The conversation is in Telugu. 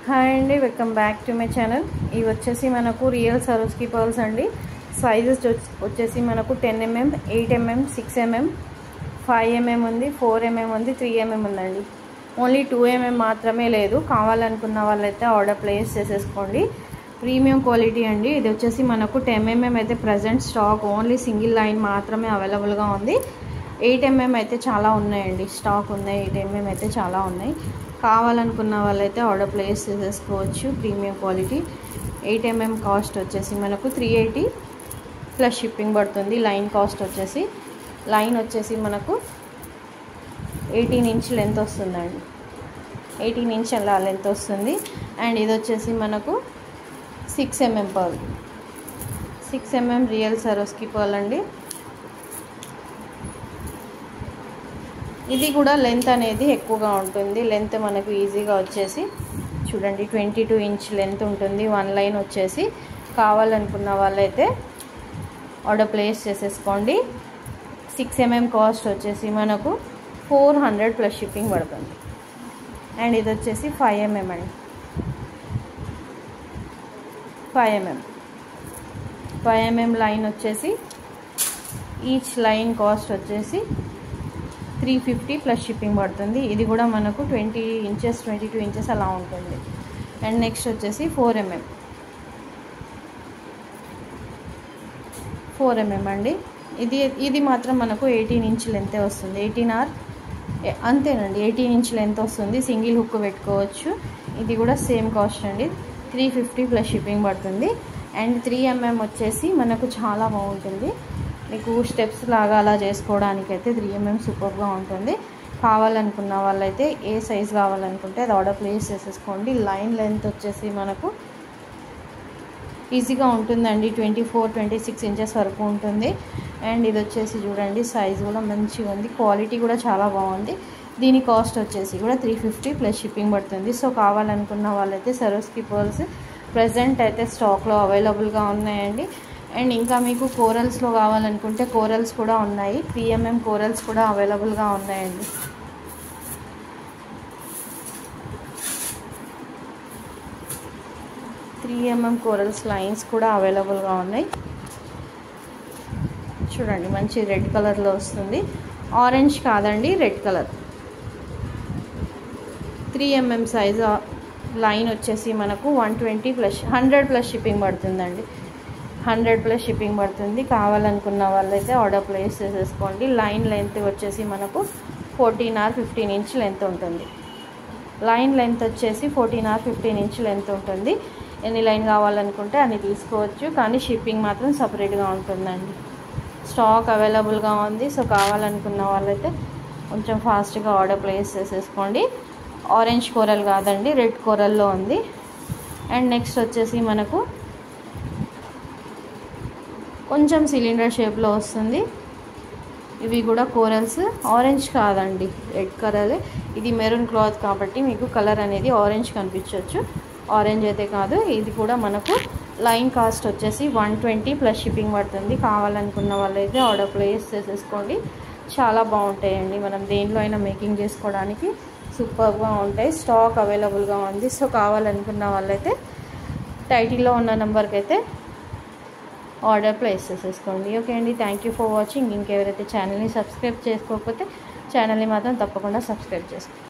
హాయ్ అండి, welcome back to my channel. ఇవి వచ్చేసి మనకు రియల్ సరోస్కి పర్ల్స్ అండి. సైజెస్ వచ్చేసి మనకు 10mm, 8mm, 6mm, 5mm ఉంది, 4mm ఉంది, 3mm ఉందండి. ఓన్లీ 2mm మాత్రమే లేదు. కావాలనుకున్న వాళ్ళైతే ఆర్డర్ ప్లేస్ చేసేసుకోండి. ప్రీమియం క్వాలిటీ అండి. ఇది వచ్చేసి మనకు 10mm అయితే present stock only single line మాత్రమే అవైలబుల్గా ఉంది. 8mm అయితే చాలా ఉన్నాయండి, స్టాక్ ఉన్నాయి. 8mm అయితే చాలా ఉన్నాయి. కావాలనుకున్న వాళ్ళైతే ఆర్డర్ ప్లేస్ చేసేసుకోవచ్చు. ప్రీమియం క్వాలిటీ 8mm కాస్ట్ వచ్చేసి మనకు 380 ప్లస్ షిప్పింగ్ పడుతుంది. లైన్ కాస్ట్ వచ్చేసి మనకు 18 ఇంచ్ లెంత్ వస్తుందండి. 18 ఇంచ్ అలా లెంత్ వస్తుంది. అండ్ ఇది వచ్చేసి మనకు 6mm pearl, 6mm real సరోస్కి pearl అండి. ఇది కూడా లెంత్ అనేది ఎక్కువగా ఉంటుంది. లెంత్ మనకు ఈజీగా వచ్చేసి చూడండి 22 ఇంచ్ లెంత్ ఉంటుంది. 1 లైన్ వచ్చేసి కావాలనుకున్న వాళ్ళైతే ఆర్డర్ ప్లేస్ చేసేసుకోండి. 6mm కాస్ట్ వచ్చేసి మనకు 400 ప్లస్ షిప్పింగ్ పడుతుంది. అండ్ ఇది వచ్చేసి 5mm అండి. 5mm లైన్ వచ్చేసి ఈచ్ లైన్ కాస్ట్ వచ్చేసి 350 ప్లస్ షిప్పింగ్ పడుతుంది. ఇది కూడా మనకు 20 ఇంచెస్ 22 ఇంచెస్ అలా ఉంటుంది. అండ్ నెక్స్ట్ వచ్చేసి 4mm అండి. ఇది మాత్రం మనకు 18 ఇంచ్ లెంతే వస్తుంది. 18 అంతేనండి, 18 ఇంచ్ లెంత్ వస్తుంది. సింగిల్ హుక్ పెట్టుకోవచ్చు. ఇది కూడా సేమ్ కాస్ట్ అండి, 350 ప్లస్ షిప్పింగ్ పడుతుంది. అండ్ 3mm వచ్చేసి మనకు చాలా బాగుంటుంది. మీకు స్టెప్స్ లాగా అలా చేసుకోవడానికి అయితే 3mm సూపర్గా ఉంటుంది. కావాలనుకున్న వాళ్ళైతే ఏ సైజ్ కావాలనుకుంటే అది ఆర్డర్ ప్లేస్ చేసేసుకోండి. లైన్ లెంత్ వచ్చేసి మనకు ఈజీగా ఉంటుందండి, 24-26 ఇంచెస్ వరకు ఉంటుంది. అండ్ ఇది వచ్చేసి చూడండి సైజ్ కూడా మంచిగా ఉంది. క్వాలిటీ కూడా చాలా బాగుంది. దీని కాస్ట్ వచ్చేసి కూడా 350 ప్లస్ షిప్పింగ్ పడుతుంది. సో కావాలనుకున్న వాళ్ళైతే సరోస్కి పర్ల్స్ ప్రజెంట్ అయితే స్టాక్లో అవైలబుల్గా ఉన్నాయండి. అండ్ ఇంకా మీకు కోరల్స్లో కావాలనుకుంటే కోరల్స్ కూడా ఉన్నాయి. 3mm కోరల్స్ కూడా అవైలబుల్గా ఉన్నాయండి. కోరల్స్ లైన్స్ కూడా అవైలబుల్గా ఉన్నాయి. చూడండి మంచి రెడ్ కలర్లో వస్తుంది. ఆరెంజ్ కాదండి, red colour. 3mm size line వచ్చేసి మనకు 120 ప్లస్ 100 ప్లస్ షిప్పింగ్ పడుతుందండి. 100 ప్లస్ షిప్పింగ్ పడుతుంది. కావాలనుకున్న వాళ్ళైతే ఆర్డర్ ప్లేస్ చేసేసుకోండి. లైన్ లెంత్ వచ్చేసి మనకు 14 or 15 ఇంచ్ లెంత్ ఉంటుంది. లైన్ లెంత్ వచ్చేసి 14 or 15 ఇంచ్ లెంత్ ఉంటుంది. ఎన్ని లైన్ కావాలనుకుంటే అన్ని తీసుకోవచ్చు, కానీ షిప్పింగ్ మాత్రం సపరేట్గా ఉంటుందండి. స్టాక్ అవైలబుల్గా ఉంది. సో కావాలనుకున్న వాళ్ళైతే కొంచెం ఫాస్ట్గా ఆర్డర్ ప్లేస్ చేసేసుకోండి. ఆరెంజ్ కోరల్ కాదండి, రెడ్ కోరల్లో ఉంది. అండ్ నెక్స్ట్ వచ్చేసి మనకు కొంచెం సిలిండర్ షేప్లో వస్తుంది. ఇవి కూడా కోరల్స్. ఆరెంజ్ కాదండి, రెడ్ కలర్. ఇది మెరూన్ క్లాత్ కాబట్టి మీకు కలర్ అనేది ఆరెంజ్ కనిపించవచ్చు. ఆరెంజ్ అయితే కాదు. ఇది కూడా మనకు లైన్ కాస్ట్ వచ్చేసి 120 ప్లస్ షిప్పింగ్ పడుతుంది. కావాలనుకున్న వాళ్ళైతే ఆర్డర్ ప్లేస్ చేసేసుకోండి. చాలా బాగుంటాయండి. మనం దేంట్లో అయినా మేకింగ్ చేసుకోవడానికి సూపర్గా ఉంటాయి. స్టాక్ అవైలబుల్గా ఉంది. సో కావాలనుకున్న వాళ్ళైతే టైటిల్లో ఉన్న నెంబర్కి అయితే ఆర్డర్ ప్లేస్ చేసేసుకోండి. ఓకే అండి, థ్యాంక్ యూ ఫర్ వాచింగ్. ఇంకెవరైతే ఛానల్ని సబ్స్క్రైబ్ చేసుకోకపోతే ఛానల్ని మాత్రం తప్పకుండా సబ్స్క్రైబ్ చేసుకోండి.